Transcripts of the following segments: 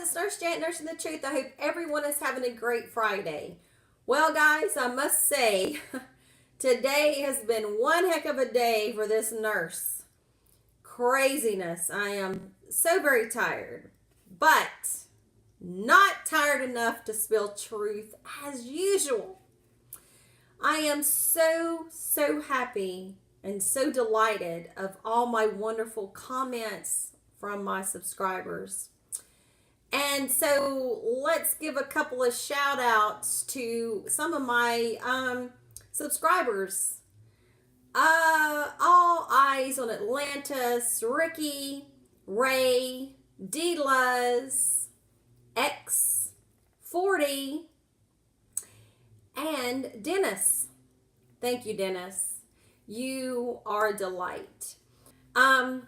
it's Nurse Janet, Nursing the Truth. I hope everyone is having a great Friday. Well, guys, I must say, today has been one heck of a day for this nurse. Craziness. I am so very tired, but not tired enough to spill truth as usual. I am so happy and so delighted of all my wonderful comments from my subscribers. And so let's give a couple of shout outs to some of my subscribers. All Eyes on Atlantis, Ricky, Ray, D-Luz, X40, and Dennis. Thank you, Dennis. You are a delight. I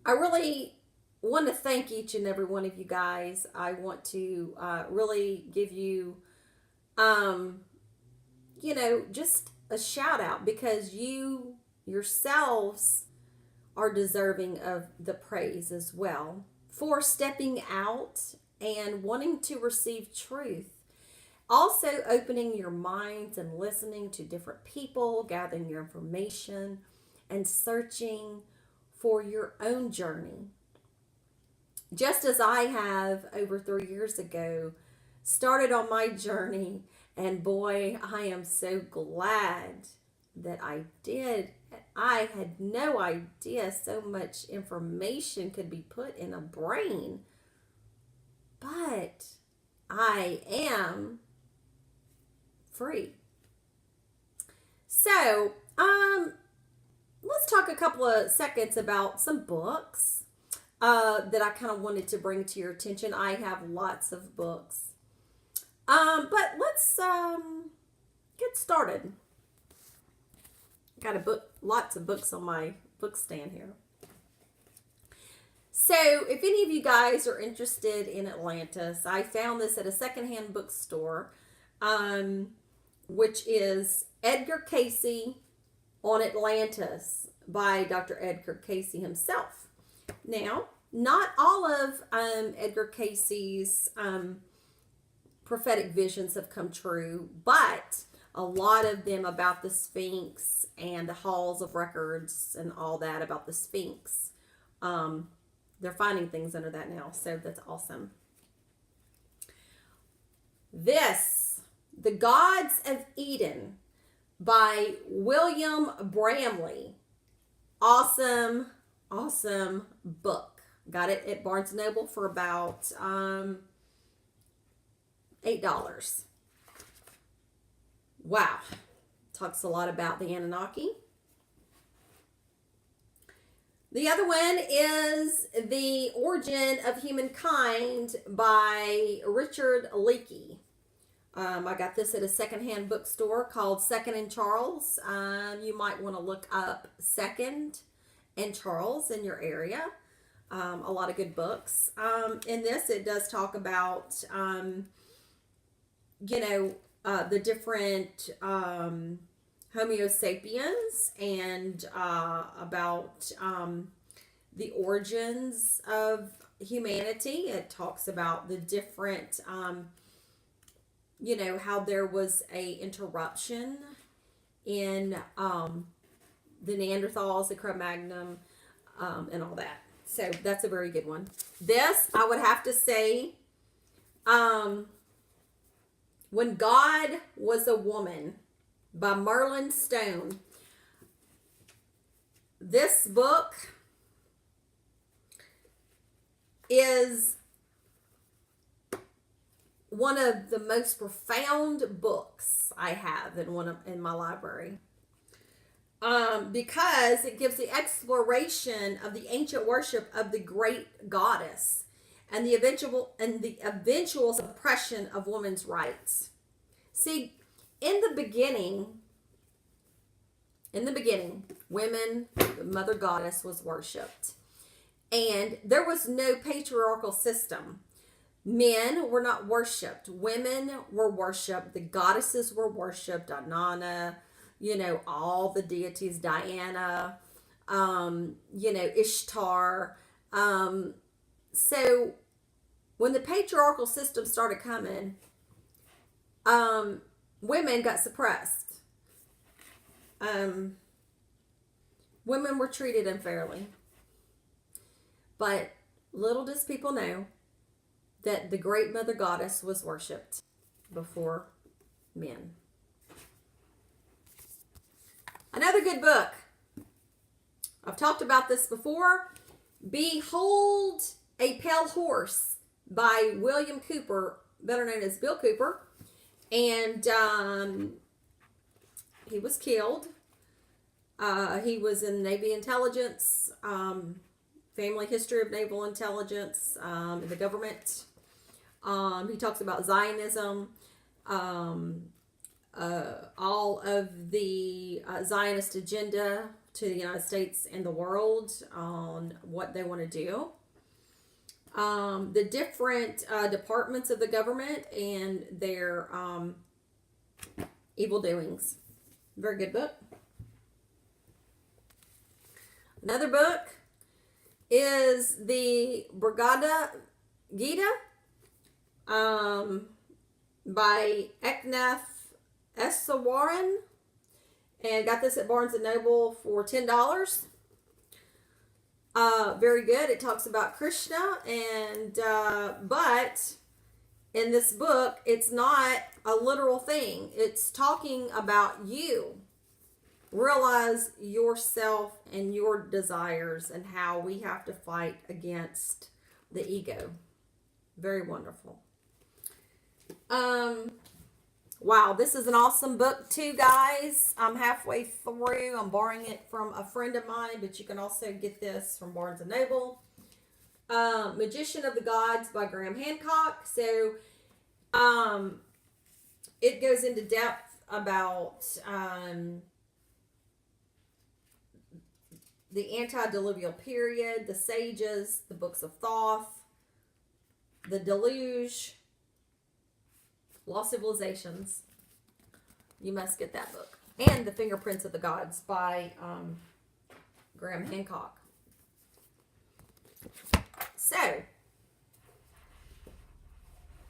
really want to thank each and every one of you guys. I want to really give you, just a shout out because you yourselves are deserving of the praise as well for stepping out and wanting to receive truth. Also opening your minds and listening to different people, gathering your information and searching for your own journey. Just as I have over 3 years ago started on my journey, and boy, I am so glad that I did. I had no idea so much information could be put in a brain, but I am free. So, let's talk a couple of seconds about some books that I kind of wanted to bring to your attention. I have lots of books. But let's get started. Got lots of books on my book stand here. So if any of you guys are interested in Atlantis, I found this at a secondhand bookstore, which is Edgar Cayce on Atlantis by Dr. Edgar Cayce himself. Now, not all of Edgar Cayce's prophetic visions have come true, but a lot of them about the Sphinx and the halls of records and all that about the Sphinx. They're finding things under that now, so that's awesome. This, The Gods of Eden by William Bramley. Awesome book. Got it at Barnes & Noble for about $8. Wow. Talks a lot about the Anunnaki. The other one is The Origin of Humankind by Richard Leakey. I got this at a secondhand bookstore called Second and Charles. You might want to look up Second and Charles in your area. A lot of good books. In this, it does talk about, the different Homo sapiens and about the origins of humanity. It talks about the different, how there was a interruption in the Neanderthals, the Cro-Magnon, and all that. So that's a very good one. This, I would have to say, When God Was a Woman by Merlin Stone. This book is one of the most profound books I have in my library. Because it gives the exploration of the ancient worship of the great goddess and the eventual suppression of women's rights. See, in the beginning, women, the mother goddess, was worshipped. And there was no patriarchal system. Men were not worshipped. Women were worshipped. The goddesses were worshipped. Inanna, all the deities, Diana, Ishtar. So when the patriarchal system started coming, women got suppressed. Women were treated unfairly. But little does people know that the great mother goddess was worshipped before men. Another good book. I've talked about this before. Behold a Pale Horse by William Cooper, better known as Bill Cooper. And he was killed. He was in Navy intelligence, family history of naval intelligence, the government. He talks about Zionism, all of the Zionist agenda to the United States and the world on what they want to do. The different departments of the government and their evil doings. Very good book. Another book is the Brigada Gita by Eknath Eswaran, and got this at Barnes & Noble for $10. Very good. It talks about Krishna, and but in this book, it's not a literal thing. It's talking about you. Realize yourself and your desires and how we have to fight against the ego. Very wonderful. Wow, this is an awesome book too, guys. I'm halfway through. I'm borrowing it from a friend of mine, but you can also get this from Barnes & Noble. Magician of the Gods by Graham Hancock. So, it goes into depth about the antediluvial period, the sages, the books of Thoth, the deluge, lost civilizations. You must get that book. And The Fingerprints of the Gods by Graham Hancock. So,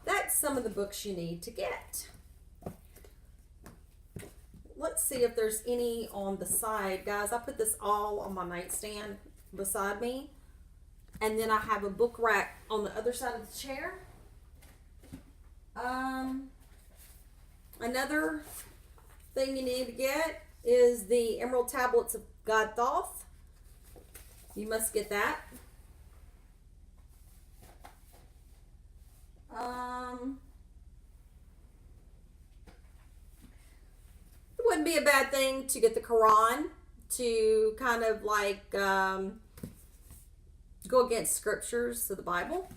that's some of the books you need to get. Let's see if there's any on the side. Guys, I put this all on my nightstand beside me. And then I have a book rack on the other side of the chair. Another thing you need to get is the Emerald Tablets of God Thoth. You must get that. It wouldn't be a bad thing to get the Quran to kind of like go against scriptures of the Bible.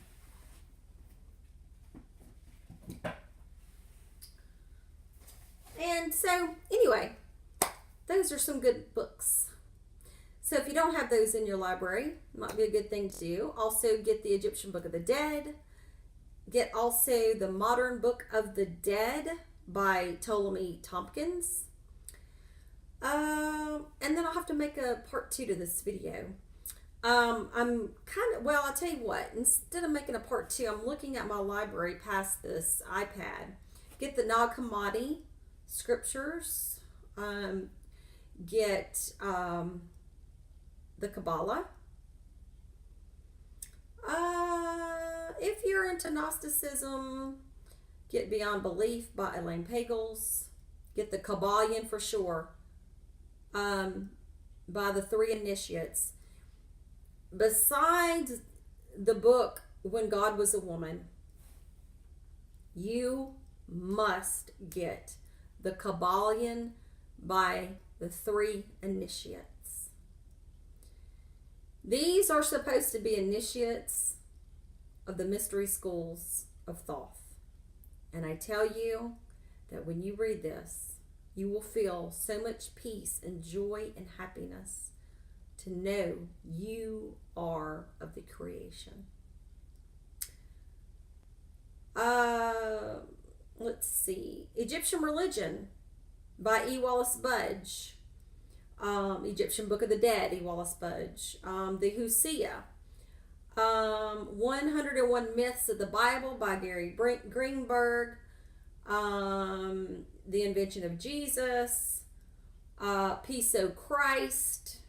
And so, anyway, those are some good books. So if you don't have those in your library, it might be a good thing to do. Also, get the Egyptian Book of the Dead. Get also the Modern Book of the Dead by Ptolemy Tompkins. And then I'll have to make a part 2 to this video. I'm kind of, well, I'll tell you what, instead of making a part 2, I'm looking at my library past this iPad. Get the Nag Hammadi scriptures. Get the Kabbalah. If you're into Gnosticism, get Beyond Belief by Elaine Pagels. Get the Kabbalion for sure, by the Three Initiates. Besides the book When God Was a Woman, you must get the Kabbalion by the Three Initiates. These are supposed to be initiates of the mystery schools of Thoth. And I tell you that when you read this, you will feel so much peace and joy and happiness to know you are of the creation. Let's see. Egyptian Religion by E. Wallace Budge. Egyptian Book of the Dead, E. Wallace Budge. The Hosea. 101 Myths of the Bible by Gary Greenberg. The Invention of Jesus. Peace O Christ.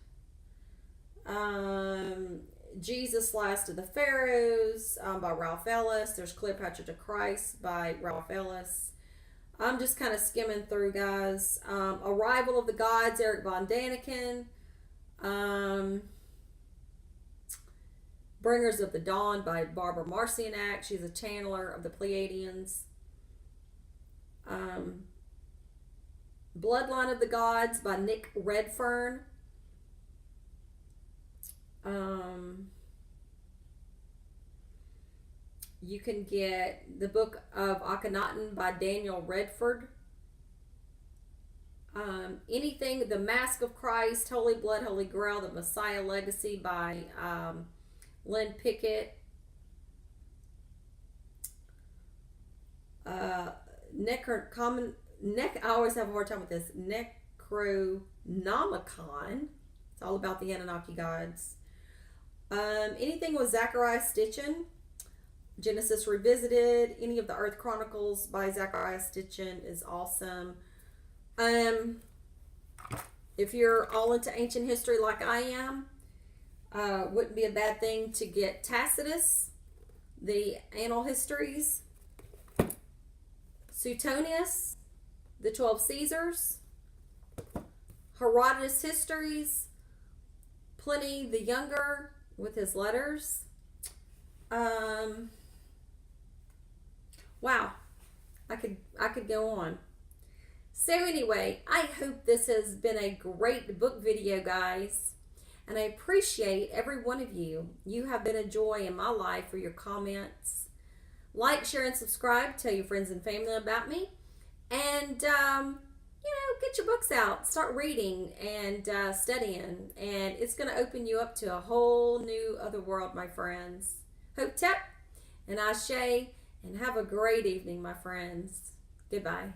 Jesus Last of the Pharaohs by Ralph Ellis. There's Cleopatra to Christ by Ralph Ellis. I'm just kind of skimming through, guys. Arrival of the Gods, Eric Von Daniken. Bringers of the Dawn by Barbara Marcianak. She's a channeler of the Pleiadians. Bloodline of the Gods by Nick Redfern. You can get the Book of Akhenaten by Daniel Redford. Anything, The Mask of Christ, Holy Blood, Holy Grail, The Messiah Legacy by Lynn Pickett. I always have a hard time with this. Necronomicon. It's all about the Anunnaki gods. Anything with Zachariah Stitchin. Genesis Revisited. Any of the Earth Chronicles by Zachariah Stitchin is awesome. If you're all into ancient history like I am, wouldn't be a bad thing to get Tacitus, the Annal Histories, Suetonius, the 12 Caesars, Herodotus Histories, Pliny the Younger with his letters. Wow, I could go on. So anyway, I hope this has been a great book video, guys. And I appreciate every one of you. You have been a joy in my life for your comments. Like, share, and subscribe. Tell your friends and family about me. And, get your books out. Start reading and studying. And it's going to open you up to a whole new other world, my friends. Hotep and Ashe. And have a great evening, my friends. Goodbye.